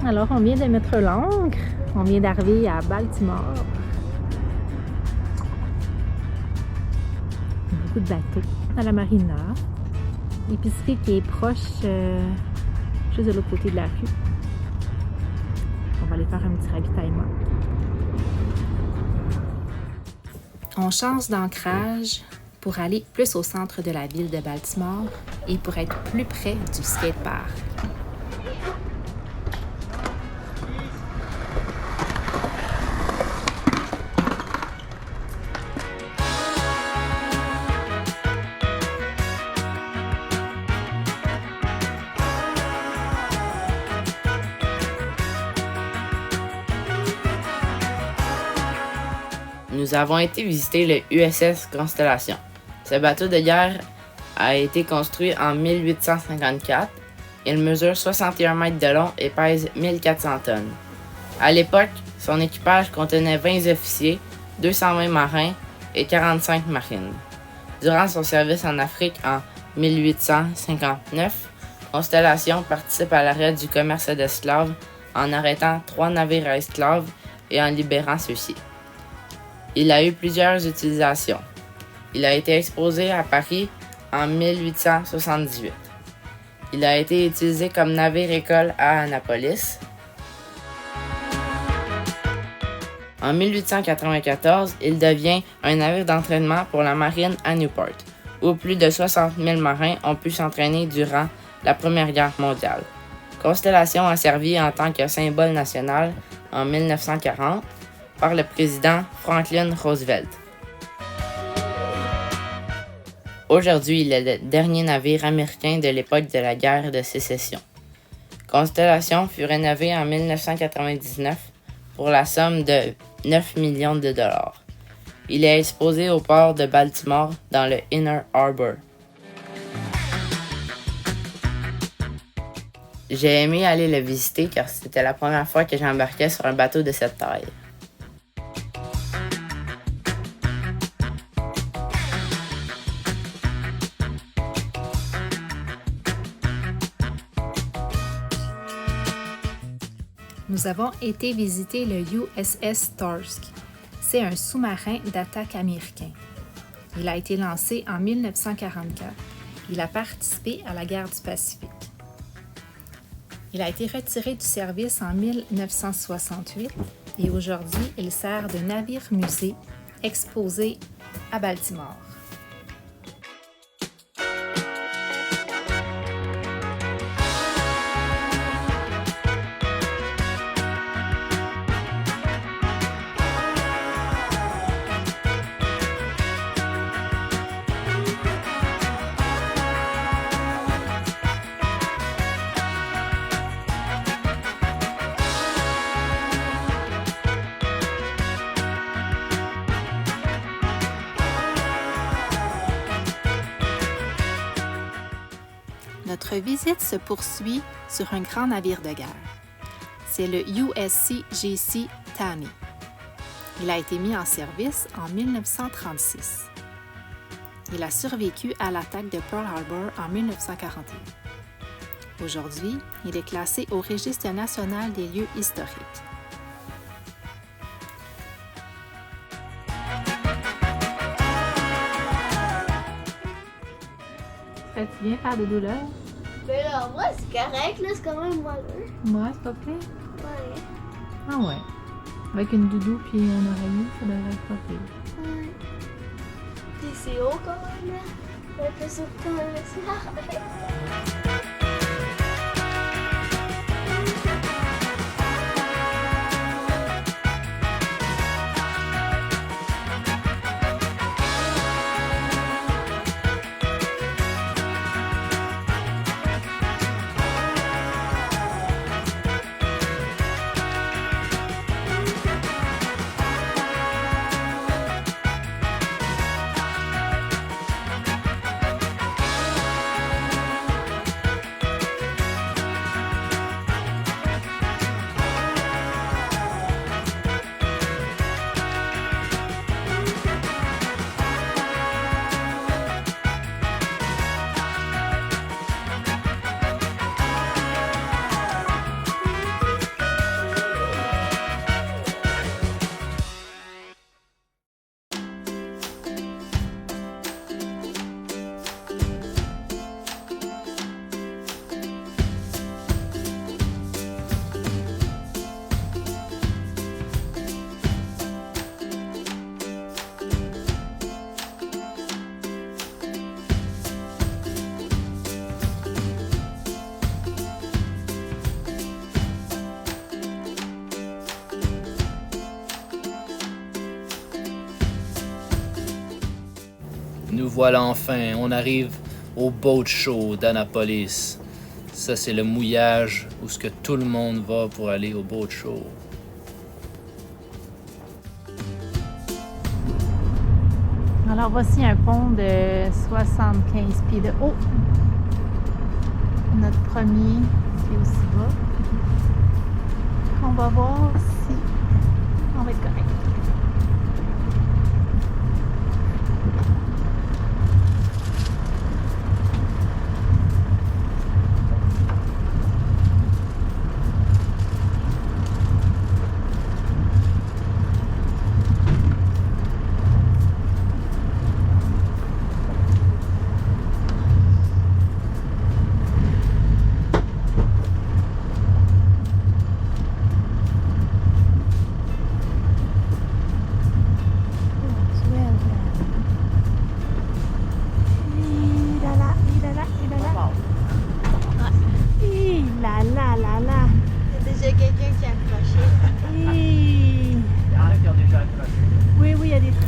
Alors, on vient de mettre l'ancre. On vient d'arriver à Baltimore. Beaucoup de bateaux à la marina. L'épicerie qui est proche, juste de l'autre côté de la rue. On va aller faire un petit ravitaillement. On change d'ancrage pour aller plus au centre de la ville de Baltimore et pour être plus près du skatepark. Nous avons été visiter le USS Constellation. Ce bateau de guerre a été construit en 1854. Il mesure 61 mètres de long et pèse 1400 tonnes. À l'époque, son équipage contenait 20 officiers, 220 marins et 45 marines. Durant son service en Afrique en 1859, Constellation participe à l'arrêt du commerce d'esclaves en arrêtant 3 navires à esclaves et en libérant ceux-ci. Il a eu plusieurs utilisations. Il a été exposé à Paris en 1878. Il a été utilisé comme navire-école à Annapolis. En 1894, il devient un navire d'entraînement pour la marine à Newport, où plus de 60 000 marins ont pu s'entraîner durant la Première Guerre mondiale. Constellation a servi en tant que symbole national en 1940 par le président Franklin Roosevelt. Aujourd'hui, il est le dernier navire américain de l'époque de la guerre de sécession. Constellation fut rénové en 1999 pour la somme de 9 millions de dollars. Il est exposé au port de Baltimore dans le Inner Harbor. J'ai aimé aller le visiter car c'était la première fois que j'embarquais sur un bateau de cette taille. Nous avons été visiter le USS Torsk. C'est un sous-marin d'attaque américain. Il a été lancé en 1944. Il a participé à la guerre du Pacifique. Il a été retiré du service en 1968 et aujourd'hui, il sert de navire-musée exposé à Baltimore. Notre visite se poursuit sur un grand navire de guerre. C'est le USCGC Tammany. Il a été mis en service en 1936. Il a survécu à l'attaque de Pearl Harbor en 1941. Aujourd'hui, il est classé au Registre national des lieux historiques. Fais-tu bien faire des douleurs? Mais là, en vrai, c'est correct, là, c'est quand même moelleux. Ouais, c'est pas pire. Ouais. Ah ouais. Avec une doudou puis un oreiller, ça devrait être pas pire. Ouais. Puis c'est haut quand même, là. Fait que c'est quand même ça. nous voilà enfin, on arrive au boat show d'Annapolis. Ça, c'est le mouillage où ce que tout le monde va pour aller au boat show. Alors voici un pont de 75 pieds de haut. Notre premier qui est aussi bas. On va voir si on va être correct.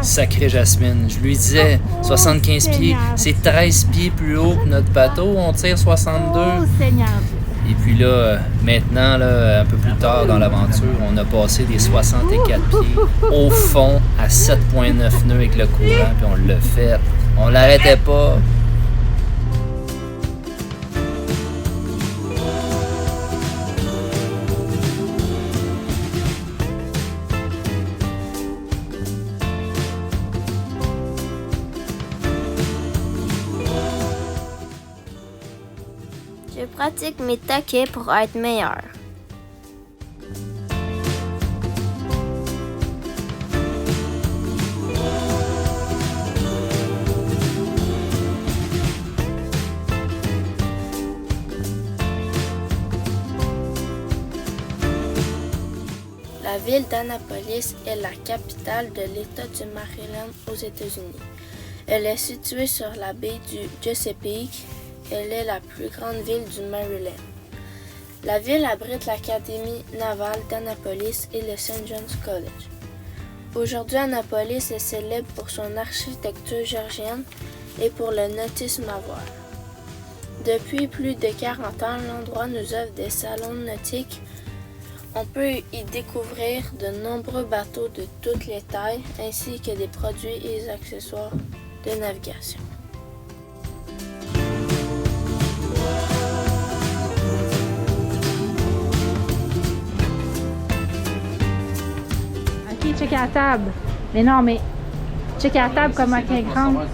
Sacré Jasmine, je lui disais 75 pieds, c'est 13 pieds plus haut que notre bateau, on tire 62. Oh Seigneur Dieu! Et puis là, maintenant, là, un peu plus tard dans l'aventure, on a passé des 64 pieds au fond à 7,9 nœuds avec le courant, puis on l'a fait. On l'arrêtait pas. Je pratique mes taquets pour être meilleur. La ville d'Annapolis est la capitale de l'État du Maryland aux États-Unis. Elle est située sur la baie du Chesapeake. Elle est la plus grande ville du Maryland. La ville abrite l'Académie navale d'Annapolis et le St. John's College. Aujourd'hui, Annapolis est célèbre pour son architecture géorgienne et pour le nautisme à voile. Depuis plus de 40 ans, l'endroit nous offre des salons nautiques. On peut y découvrir de nombreux bateaux de toutes les tailles ainsi que des produits et des accessoires de navigation. Ok, check à la table. Mais non, mais check à la table comme elle est grande.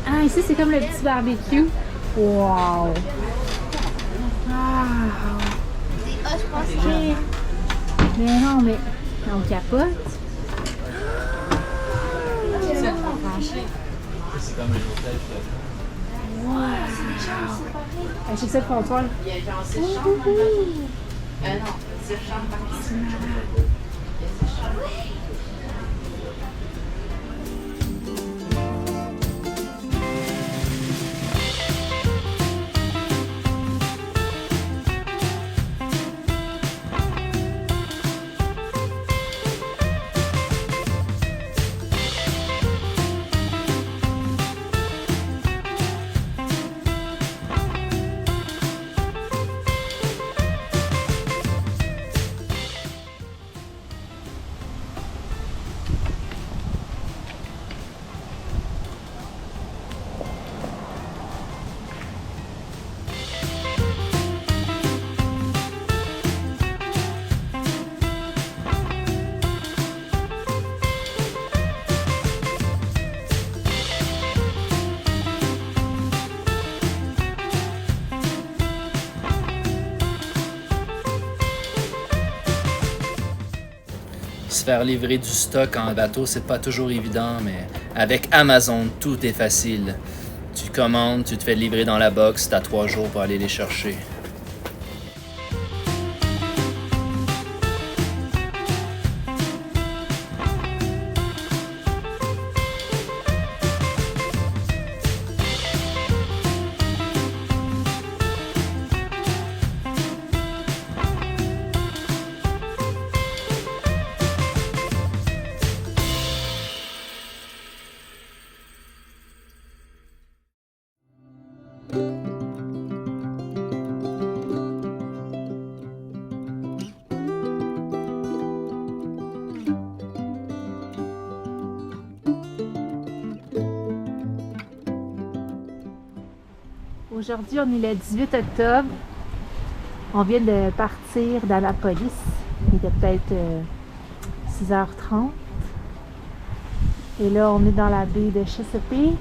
Ah, ici c'est comme le petit barbecue. Wow! Ah! Ok. Mais non, mais on capote. Wow! C'est ça le comptoir. Il y a genre 6 chambres dans le bateau. Non, 6 chambres par ici. Il y a 6 chambres. Se faire livrer du stock en bateau, c'est pas toujours évident, mais avec Amazon, tout est facile. Tu commandes, tu te fais livrer dans la box, t'as 3 jours pour aller les chercher. Aujourd'hui, on est le 18 octobre. On vient de partir d'Annapolis. Il était peut-être 6h30. Et là, on est dans la baie de Chesapeake.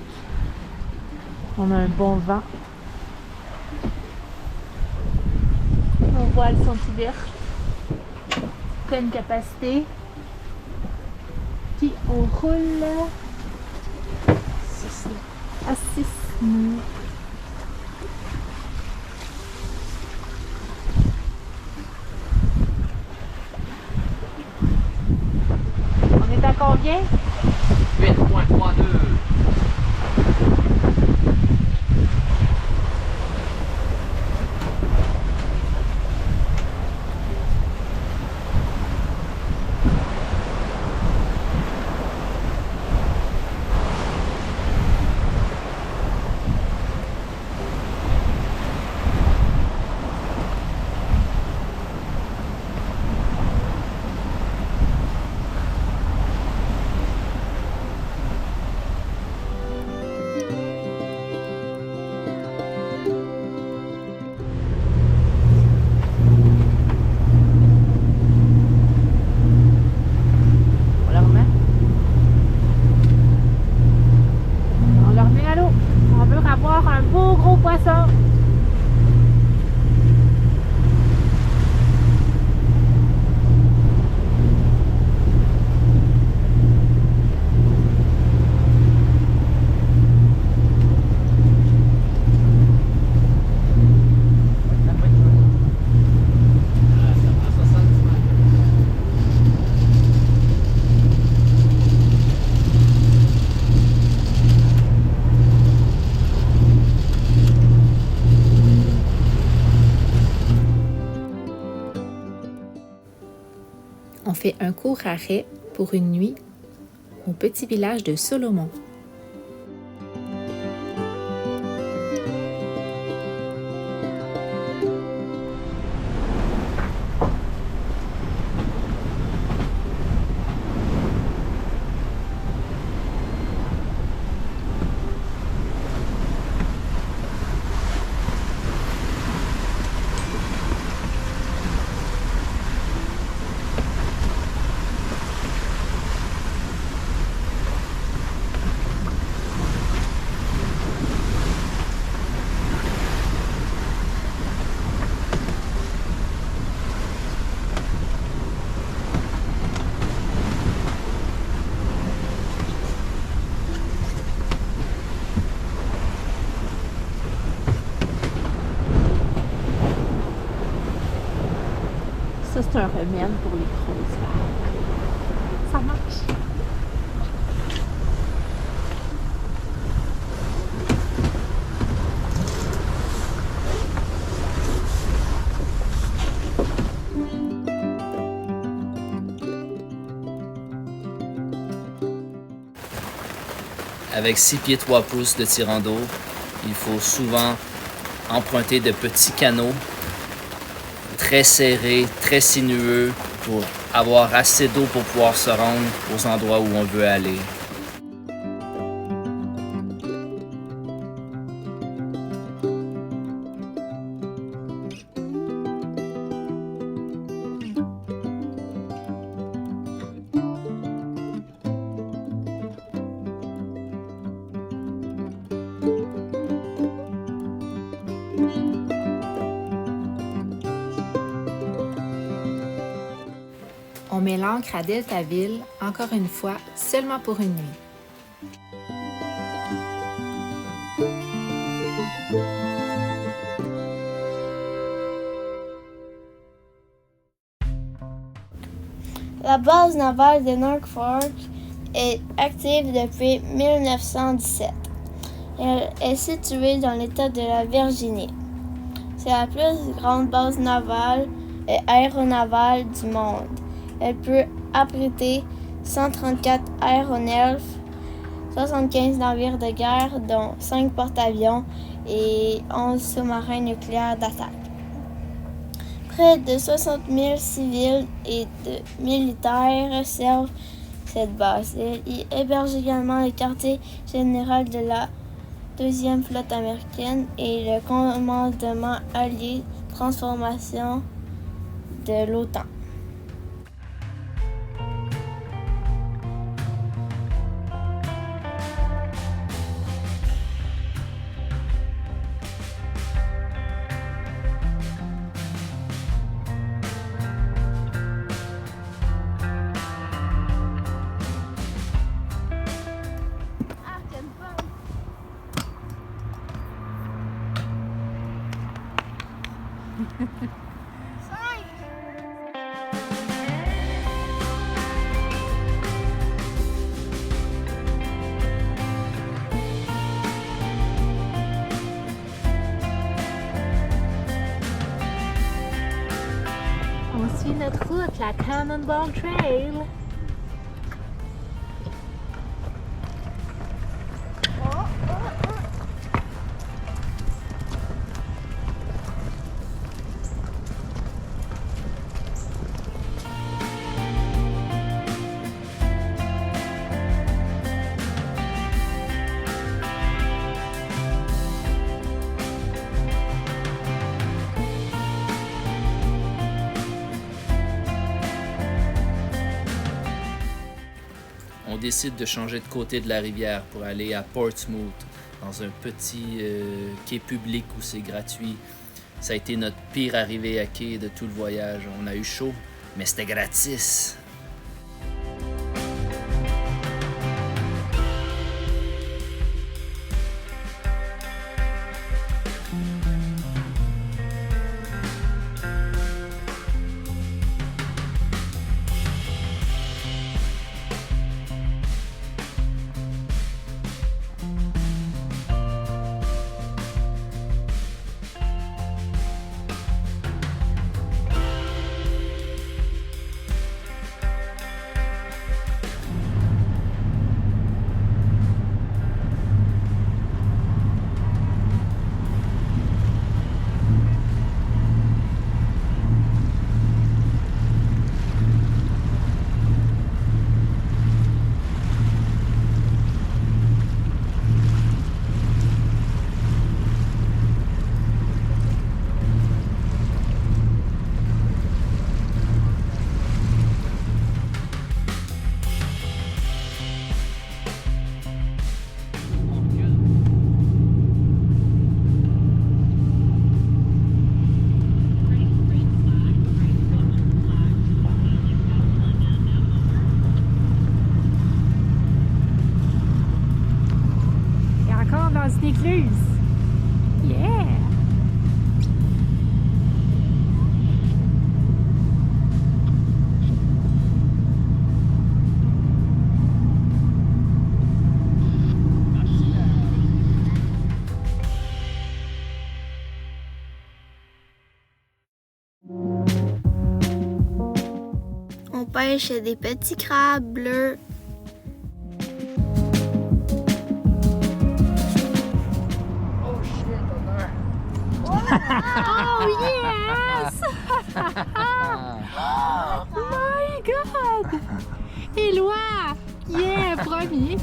On a un bon vent. Nos voiles sont ouvertes. Pleine capacité. Puis on roule à 6 nœuds. On est à combien? 8.32. Un beau gros poisson. On fait un court arrêt pour une nuit au petit village de Solomon. Ça, c'est un remède pour les grosses vagues. Ça marche. Avec 6 pieds 3 pouces de tirant d'eau, il faut souvent emprunter de petits canaux très serrés, très sinueux pour avoir assez d'eau pour pouvoir se rendre aux endroits où on veut aller. On met l'ancre à Deltaville, encore une fois, seulement pour une nuit. La base navale de Norfolk est active depuis 1917. Elle est située dans l'État de la Virginie. C'est la plus grande base navale et aéronavale du monde. Elle peut abriter 134 aéronefs, 75 navires de guerre, dont 5 porte-avions, et 11 sous-marins nucléaires d'attaque. Près de 60 000 civils et de militaires servent cette base. Elle y héberge également le quartier général de la 2e flotte américaine et le commandement allié de transformation de l'OTAN. On suit notre route, la Cannonball Trail. On décide de changer de côté de la rivière pour aller à Portsmouth, dans un petit quai public où c'est gratuit. Ça a été notre pire arrivée à quai de tout le voyage. On a eu chaud, mais c'était gratis. Écluse. Yeah! On pêche des petits crabes bleus. Oh yes! Oh my god! Éloi! Yeah, premier!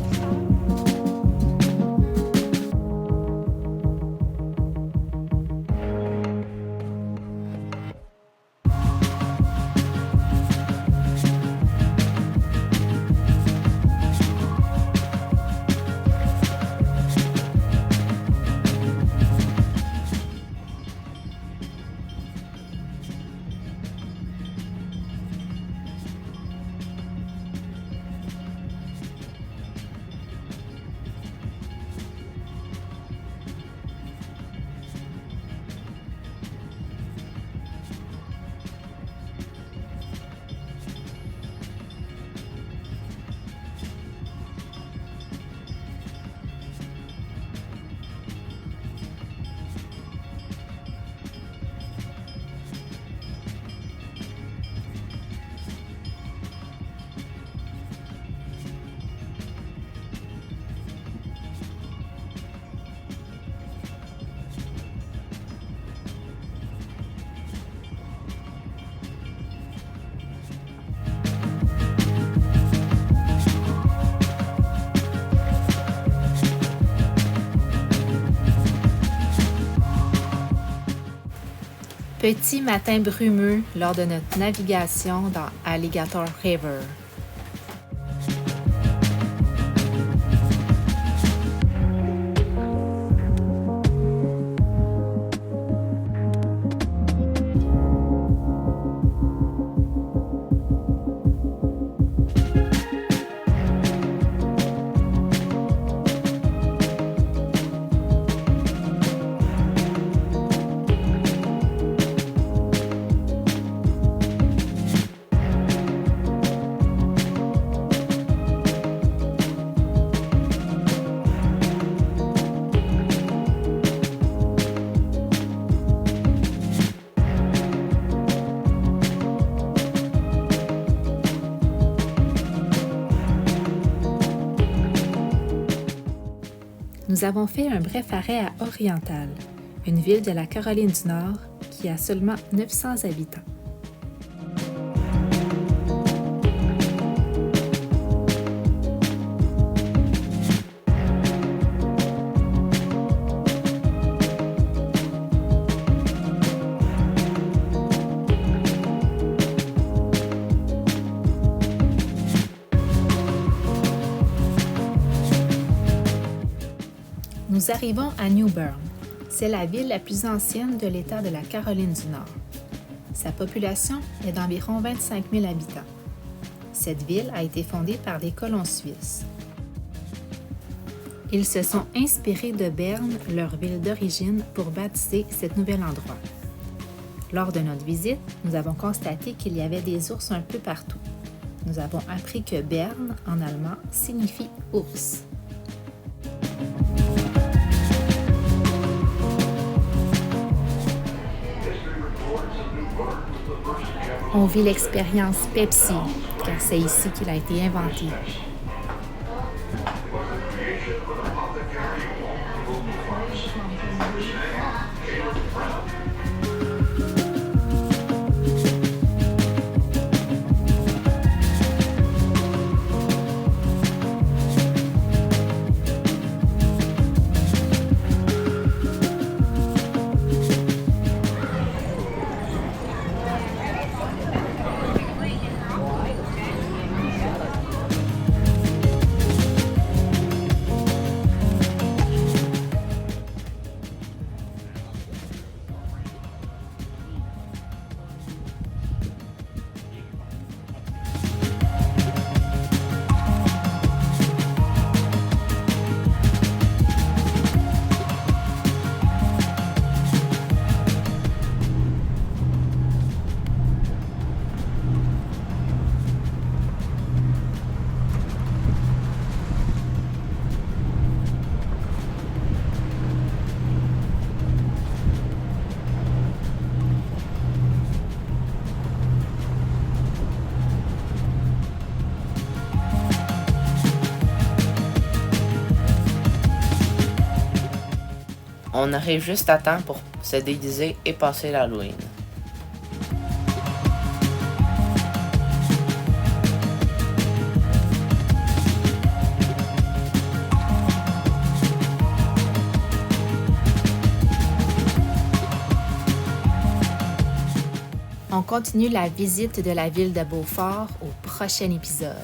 Petit matin brumeux lors de notre navigation dans Alligator River. Nous avons fait un bref arrêt à Oriental, une ville de la Caroline du Nord qui a seulement 900 habitants. Nous arrivons à New Bern. C'est la ville la plus ancienne de l'État de la Caroline du Nord. Sa population est d'environ 25 000 habitants. Cette ville a été fondée par des colons suisses. Ils se sont inspirés de Berne, leur ville d'origine, pour baptiser cet nouvel endroit. Lors de notre visite, nous avons constaté qu'il y avait des ours un peu partout. Nous avons appris que Berne, en allemand, signifie ours. On vit l'expérience Pepsi, car c'est ici qu'il a été inventé. On arrive juste à temps pour se déguiser et passer l'Halloween. On continue la visite de la ville de Beaufort au prochain épisode.